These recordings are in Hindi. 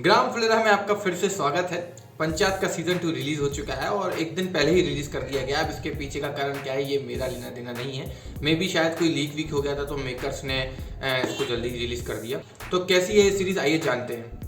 ग्राम फुलेरा में आपका फिर से स्वागत है। पंचायत का सीजन 2 रिलीज हो चुका है और एक दिन पहले ही रिलीज कर दिया गया। अब इसके पीछे का कारण क्या है ये मेरा लेना देना नहीं है। मे भी शायद कोई लीक वीक हो गया था तो मेकर्स ने इसको जल्दी रिलीज कर दिया। तो कैसी है ये सीरीज आइए जानते हैं।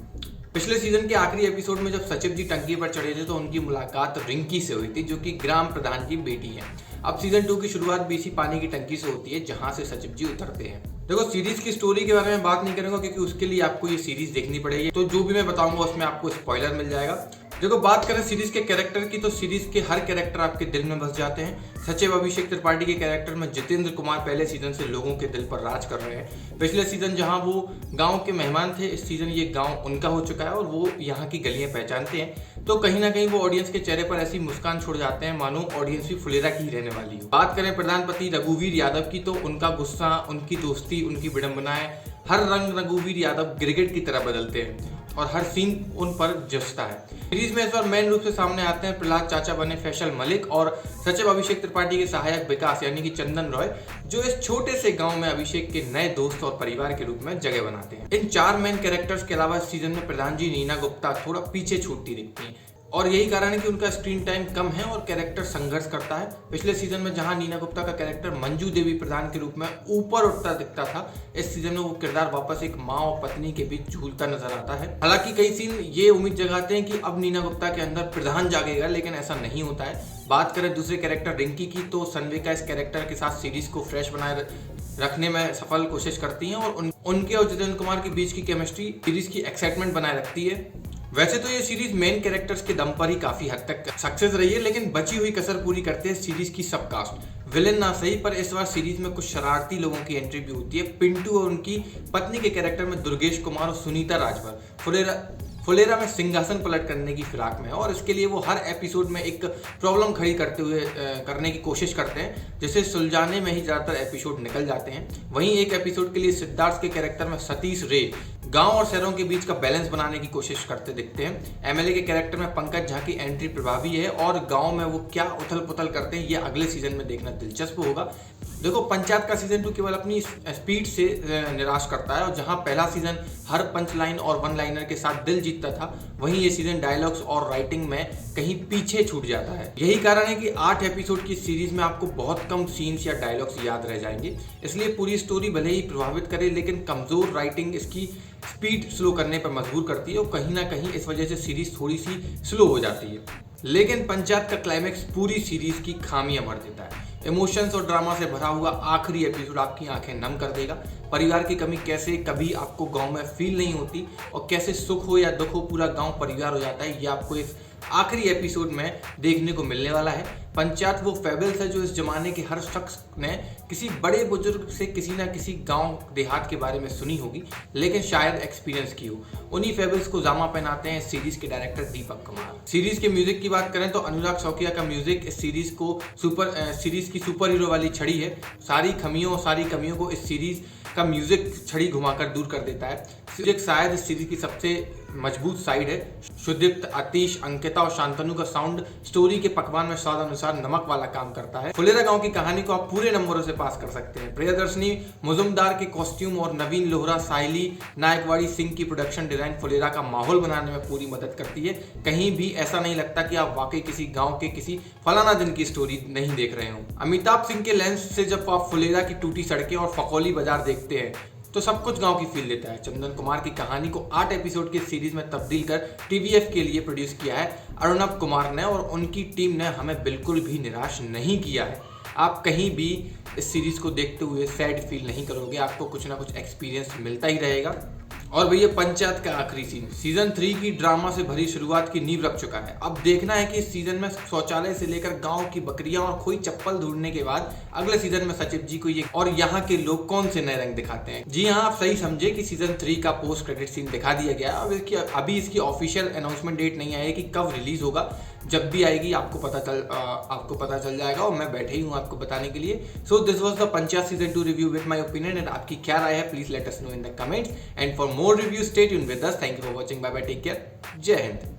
पिछले सीजन के आखिरी एपिसोड में जब सचिव जी टंकी पर चढ़े थे तो उनकी मुलाकात रिंकी से हुई थी जो कि ग्राम प्रधान की बेटी है। अब सीजन 2 की शुरुआत भी इसी पानी की टंकी से होती है जहां से सचिव जी उतरते हैं। देखो सीरीज की स्टोरी के बारे में बात नहीं करूंगा क्योंकि उसके लिए आपको ये सीरीज देखनी पड़ेगी, तो जो भी मैं बताऊंगा उसमें आपको स्पॉइलर मिल जाएगा। देखो बात करें सीरीज के कैरेक्टर की तो सीरीज के हर कैरेक्टर आपके दिल में बस जाते हैं। सचिव अभिषेक त्रिपाठी के कैरेक्टर में जितेंद्र कुमार पहले सीजन से लोगों के दिल पर राज कर रहे हैं। पिछले सीजन जहां वो गांव के मेहमान थे, इस सीजन ये गांव उनका हो चुका है और वो यहाँ की गलियां पहचानते हैं। तो कहीं ना कहीं वो ऑडियंस के चेहरे पर ऐसी मुस्कान छोड़ जाते हैं मानो ऑडियंस भी फुलेरा की ही रहने वाली हो। बात करें प्रधानपति रघुवीर यादव की तो उनका गुस्सा, उनकी दोस्ती, उनकी विडंबनाएं, हर रंग रघुवीर यादव गिरगिट की तरह बदलते हैं और हर सीन उन पर जचता है। सीरीज में इस बार मेन रूप से सामने आते हैं प्रहलाद चाचा बने फैसल मलिक और सचिव अभिषेक त्रिपाठी के सहायक विकास यानी कि चंदन रॉय, जो इस छोटे से गांव में अभिषेक के नए दोस्त और परिवार के रूप में जगह बनाते हैं। इन 4 मेन कैरेक्टर्स के अलावा इस सीजन में प्रधान जी नीना गुप्ता थोड़ा पीछे छूटती दिखती हैं और यही कारण है कि उनका स्क्रीन टाइम कम है और कैरेक्टर संघर्ष करता है। पिछले सीजन में जहां नीना गुप्ता का कैरेक्टर मंजू देवी प्रधान के रूप में ऊपर उठता दिखता था, इस सीजन में वो किरदार वापस एक माँ और पत्नी के बीच झूलता नजर आता है। हालांकि कई सीन ये उम्मीद जगाते हैं कि अब नीना गुप्ता के अंदर प्रधान जागेगा, लेकिन ऐसा नहीं होता है। बात करें दूसरे कैरेक्टर रिंकी की तो सन्विका इस कैरेक्टर के साथ सीरीज को फ्रेश बनाए रखने में सफल कोशिश करती हैं और उनके और जितेंद्र कुमार के बीच की केमिस्ट्री सीरीज की एक्साइटमेंट बनाए रखती है। वैसे तो ये सीरीज मेन कैरेक्टर्स के दम पर ही काफी हद तक सक्सेस रही है, लेकिन बची हुई कसर पूरी करते हैं सीरीज की सब कास्ट। विलेन ना सही पर इस बार सीरीज में कुछ शरारती लोगों की एंट्री भी होती है। पिंटू और उनकी पत्नी के कैरेक्टर में दुर्गेश कुमार और सुनीता राजभर फुलेरा में सिंहासन पलट करने की फिराक में है और इसके लिए वो हर एपिसोड में एक प्रॉब्लम खड़ी करने की कोशिश करते हैं, जिसे सुलझाने में ही ज़्यादातर एपिसोड निकल जाते हैं। वहीं एक एपिसोड के लिए सिद्धार्थ के कैरेक्टर में सतीश रे गांव और शहरों के बीच का बैलेंस बनाने की कोशिश करते दिखते हैं। एमएलए के कैरेक्टर में पंकज झा की एंट्री प्रभावी है और गांव में वो क्या उथल पुथल करते हैं ये अगले सीजन में देखना दिलचस्प होगा। देखो पंचायत का सीजन 2 केवल अपनी स्पीड से निराश करता है और जहां पहला सीजन हर पंच लाइन और वन लाइनर के साथ दिल जीतता था, वहीं ये सीजन डायलॉग्स और राइटिंग में कहीं पीछे छूट जाता है। यही कारण है कि 8 एपिसोड की सीरीज में आपको बहुत कम सीन्स या डायलॉग्स याद रह जाएंगे। इसलिए पूरी स्टोरी भले ही प्रभावित करे, लेकिन कमजोर राइटिंग इसकी स्पीड स्लो करने पर मजबूर करती है और कहीं ना कहीं इस वजह से सीरीज थोड़ी सी स्लो हो जाती है। लेकिन पंचायत का क्लाइमैक्स पूरी सीरीज की खामियां भर देता है। इमोशंस और ड्रामा से भरा हुआ आखिरी एपिसोड आपकी आंखें नम कर देगा। परिवार की कमी कैसे कभी आपको गांव में फील नहीं होती और कैसे सुख हो या दुख हो पूरा गांव परिवार हो जाता है, ये आपको इस आखिरी एपिसोड में देखने को मिलने वाला है। पंचायत वो फेबल्स है जो इस जमाने के हर शख्स ने किसी बड़े बुजुर्ग से किसी ना किसी गांव देहात के बारे में सुनी होगी, लेकिन शायद एक्सपीरियंस की हो। उन्हीं फेबल्स को जामा पहनाते हैं सीरीज के डायरेक्टर दीपक कुमार। सीरीज के म्यूजिक की बात करें तो अनुराग शौकिया का म्यूजिक इस सीरीज की सुपर हीरो वाली छड़ी है। सारी खमियों और सारी कमियों को इस सीरीज का म्यूजिक छड़ी घुमाकर दूर कर देता है। म्यूजिक शायद इस सीरीज की सबसे मजबूत साइड है। सुदीप्त, आतिश, अंकिता और शांतनु का साउंड स्टोरी के पकवान में स्वाद अनुसार नमक वाला काम करता है। फुलेरा गांव की कहानी को आप पूरे नंबरों से पास कर सकते हैं। प्रियदर्शनी मुजुमदार के कॉस्ट्यूम और नवीन लोहरा, साहिली नायकवाड़ी सिंह की प्रोडक्शन डिजाइन फुलेरा का माहौल बनाने में पूरी मदद करती है। कहीं भी ऐसा नहीं लगता कि आप वाकई किसी गाँव के किसी फलाना दिन की स्टोरी नहीं देख रहे हो। अमिताभ सिंह के लेंस से जब आप फुलेरा की टूटी सड़कें और फकौली बाजार देखते हैं तो सब कुछ गांव की फील देता है। चंदन कुमार की कहानी को 8 एपिसोड की सीरीज में तब्दील कर टीवीएफ के लिए प्रोड्यूस किया है अर्णव कुमार ने और उनकी टीम ने हमें बिल्कुल भी निराश नहीं किया है। आप कहीं भी इस सीरीज को देखते हुए सैड फील नहीं करोगे, आपको कुछ ना कुछ एक्सपीरियंस मिलता ही रहेगा। और भैया पंचायत का आखिरी सीजन 3 की ड्रामा से भरी शुरुआत की नींव रख चुका है। अब देखना है कि इस सीजन में शौचालय से लेकर गांव की बकरियां और खोई चप्पल ढूंढने के बाद अगले सीजन में सचिव जी को ये और यहाँ के लोग कौन से नए रंग दिखाते हैं। जी हाँ, आप सही समझे कि सीजन 3 का पोस्ट क्रेडिट सीन दिखा दिया गया। अभी इसकी ऑफिशियल अनाउंसमेंट डेट नहीं आई है कि कब रिलीज होगा। जब भी आएगी आपको पता चल जाएगा और मैं बैठे ही हूँ आपको बताने के लिए। So this was the panchayat season 2 review with my opinion and आपकी क्या राय है please let us know in the comments and for more review stay tuned with us. Thank you for watching, bye bye, take care, जय हिंद।